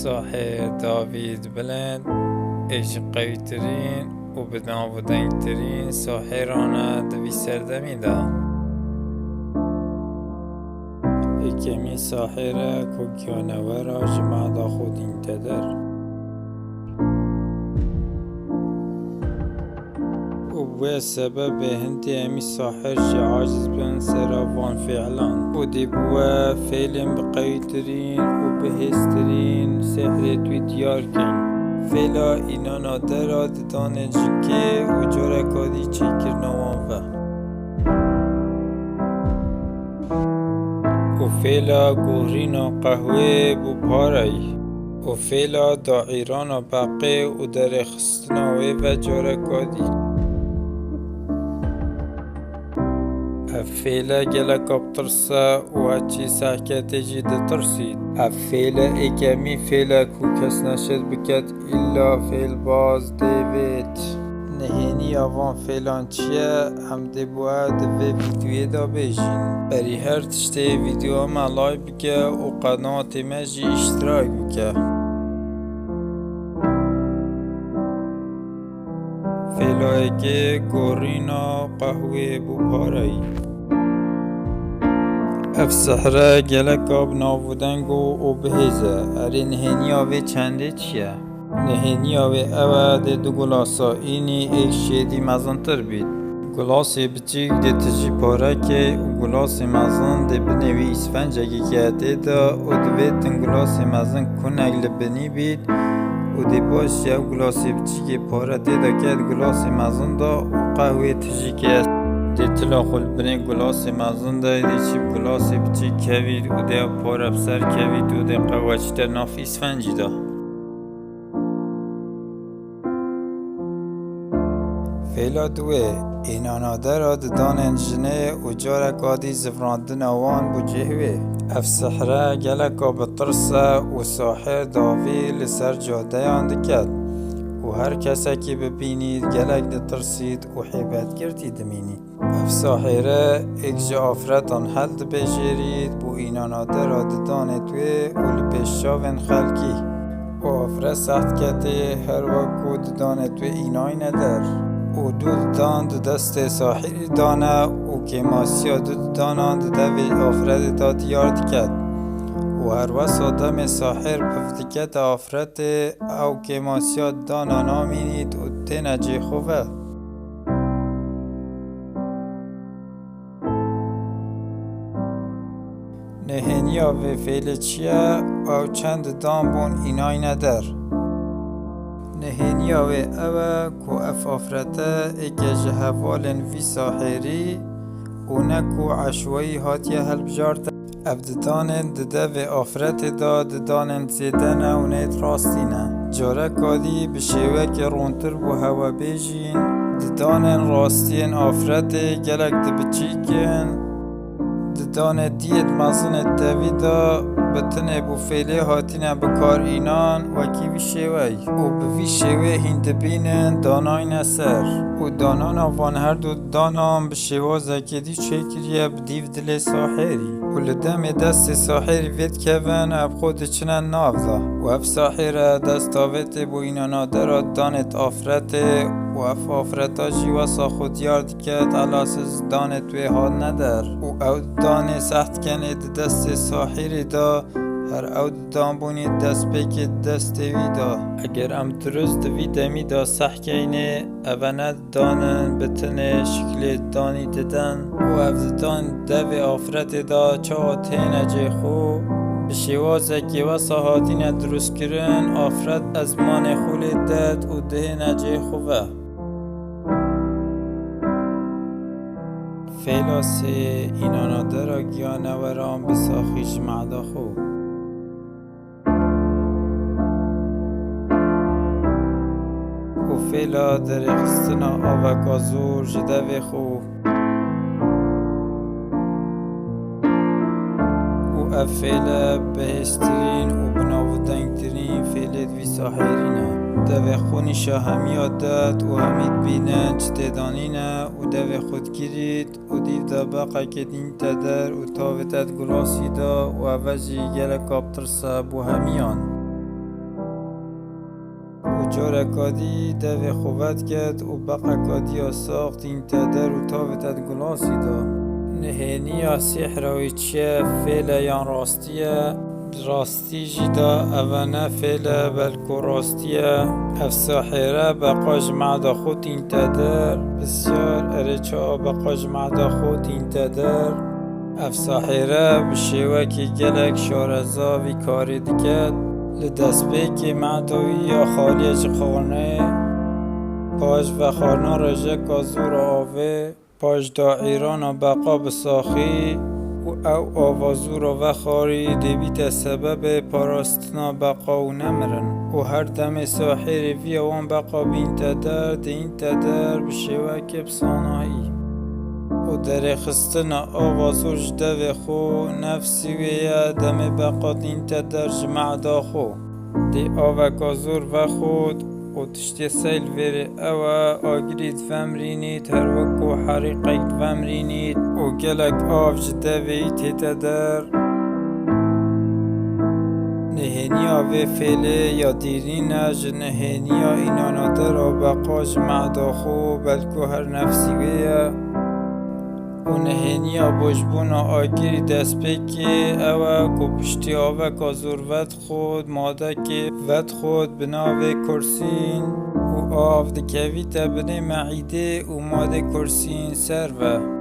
ساحر داوید بلند ایش قویترین و بناودنگترین ساحران دوی سردمی دا اکمی ساحر کوکیانوه را جمع دا خود این تدر و به سبب هندی امی ساحر عاجز بن سراوان فعلان و دی بوه فعلم بقویترین و بهسترین سحر توی دیار کن فعلا اینا نادر دانه جنکه و جارکادی چی کرنوان و فعلا گوهرین و قهوه بو پارای و فعلا دا ایران و بقی و در خستناوه و جارکادی افیلا گلک بترسا و هچی سحکتی جید ترسید افیلا اکمی فیلا کو کس نشد بکد الا فیل باز دیوید نهینی آوان فیلان چیه هم دی بوه دوی ویدیوی دا بیجین بری هر تشتی ویدیو ما لایک بکه و قنات مجی اشتراک بکه فیلایگه گورینا قهوه بو پارایی اف سحره گلک آب ناودنگو و بهیزه اری نهینی آوه چنده چیه؟ نهینی آوه اوه ده دو گلاسا اینی ایک شیدی مزنتر بید گلاسی بچیک ده تجی پاره که و گلاسی مزن ده بنوی اسفنجگی که ده دا و دوی تن گلاسی مزن کنگ لبنی بید و دی باش یو گلاسی بچیک پاره ده دا که گلاسی مزن دا و قهوه تجی که دی تلا خل بنی گلاسی مزن دا دی چیب گلاسی بچیک کوید و دی پاره بسر کوید و دی قهوه چیتر ناف اسفنجی دا فیلا دوه اینا نادر دان انجنه و جارک آدی زفراندن آوان بو جهوه اف سحره گلکا بطرسه و ساحر داوی لسر جاده اندکد و هر کسی که ببینید گلک ده ترسید و حیبت گردی دمینید اف ساحره اک جا آفرتان حل ده بجیرید بو اینا نادر دان توی و لپشاون خلکی و آفره سخت کته هر وقت دان توی اینای ندر و دو دان دست ساحری دانه و کماسیا دو دانان دوی آفرت دا دیار دکد و هر وس آدم ساحر پفتکت آفرت او کماسیا دانا نامینید و تنجی خوبه نهنیا و فعل چیه او چند دان بون اینای ندر نهینی آوه اوه کو اف آفرته اگه جهوالن وی ساحری و نکو عشوایی هاتیه هل بجارته اف ددانن دده و آفرته دا ددانن زیدنه و نیت راستینه جاره کادی بشیوه که رونتر بو هوا بیجین ددانن راستین آفرته گلک دبچیکن ددانه دید مزن دویدا بتنه بو فعله هاتینه بکار اینان وکی وی شوی و بوی شوی هند بینن دانای نسر و دانان آوان هر دو دانان به شوا زکدی چکریه بدیو دل ساحری و لدم دست ساحری وید کون اب خود چنن نافده و اف ساحره دست آوت بو اینان آدر دانت آفرته و اف آفرتا جیواسا خود یارد کد علاسز دانت توی حال ندر و او دانه سخت کنه دست ساحری دا هر او دان بونی دست پیک دست وی دا اگر ام درست وی دمی دا سخت کنه اوانه دانن بتنه شکل دانی ددن و او دان دو آفرت دا چا تینجه خو بشیوازه که واسه هاتین درست کرن آفرت از مان خول دد و ده نجه خوبه فیلاس اینا نادر گیانه و رام بساخیش معدا خوب و فیلا در خستنا آوکازور جده و خوب و افیلا بهسترین و بناودنگترین فیلت وی ساحرینه دوی خونیشا همی داد و همید بینن چه تدانینه و دوی خود گیرید و دیو دا بقا کدین تدر و تاوتت گلاسی دا و اوجی گلک آبترسا بو همیان جار کادی دو خوبت کرد و بقا کادی ساخت این تدر و تاوتت گلاسی دا نهینی سحروی چه فعل یان راستیه راستی جدا اوانه فعل بلکو راستیه اف ساحره بقا جمع دا خود این تدر بسیار ارچا بقا جمع دا خود این تدر اف ساحره بشیوه که گلک شارزا وی کاری دکت لدست که معدوی یا خالی خانه پاش و خانه رجه کازور آوه پاش دا ایران و بقا بساخی و او آوازور و خاری دیبیت سبب پاراستنا بقا و نمرن و هر دم ساحر وی وان بقا بین تدر دین تدر بشیوه که بسانایی و در خستن آوازور جده خو نفسی ویا دم بقا دین تدر جمع دا خو دی آوکازور و خود و تشتی سیل ویره اوه آگرید ومرینید هر وکو حریقید ومرینید و گلک آف جده وی تدر نهینیا و فعله یا دیرینه جنهینیا اینانا در و بقا جمع دا خو بلکو هر نفسی ویا و نهینیا بجبون آگیری دست بکی اوه کو پشتی آوه کازور ود خود ماده که ود خود بناوه کرسین و آف دکوی تبنه معیده و ماده کرسین سر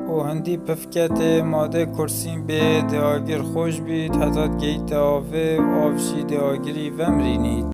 و هندی پفکت ماده کرسین به ده آگیر خوش بید حتات گیت آوه و آفشی ده آگیری ومرینید